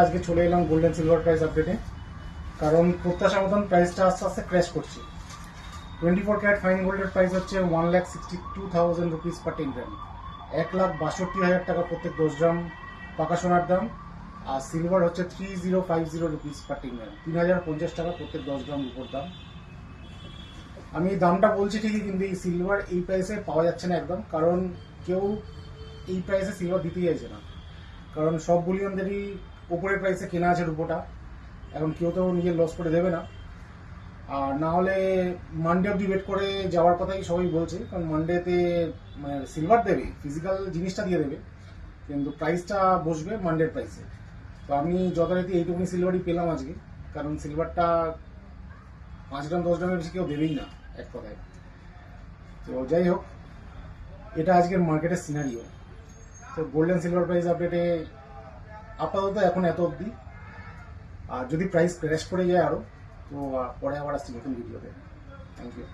আজকে চলে এলাম গোল্ডেন সিলভার প্রাইস আপডেটে, কারণ প্রত্যাশা মতন প্রাইসটা আস্তে আস্তে ক্র্যাশ করছে। 24 ক্যারেট ফাইন গোল্ডের প্রাইস হচ্ছে 1,62,000 রুপিস পার 10 গ্রাম, 1,62,000 টাকা প্রত্যেক 10 গ্রাম পাকা সোনার দাম। আর সিলভার হচ্ছে 3,050 রুপিস পার 10 গ্রাম, 3,050 টাকা প্রত্যেক 10 গ্রাম উপর দাম। আমি দামটা বলছি ঠিকই, কিন্তু এই সিলভার এই প্রাইসে পাওয়া যাচ্ছে না একদম, কারণ কেউ এই প্রাইসে সিলভার দিতেই চাইছে না। কারণ সব বুলিয়নদেরই ওপরের প্রাইসে কেনা আছে রূপোটা, এখন কেউ তো নিজের লস করে দেবে না। আর না হলে মানডে অব্দি ওয়েট করে যাওয়ার কথাই সবাই বলছে, কারণ মানডেতে মানে সিলভার দেবে, ফিজিক্যাল জিনিসটা দিয়ে দেবে, কিন্তু প্রাইসটা বসবে মানডের প্রাইসে। তো আমি যথারীতি এইটুকুনি সিলভারই পেলাম আজকে, কারণ সিলভারটা 5 গ্রাম 10 গ্রামের বেশি কেউ দেবেই না এক কথায়। তো যাই হোক, এটা আজকের মার্কেটের সিনারিও। তো গোল্ডেন সিলভার প্রাইস আপডেটে আপাতত এখন এত অবধি। আর যদি প্রাইস ক্র্যাশ করে যায় আরও, তো পরে আবার আসছি নতুন ভিডিওতে। Thank you.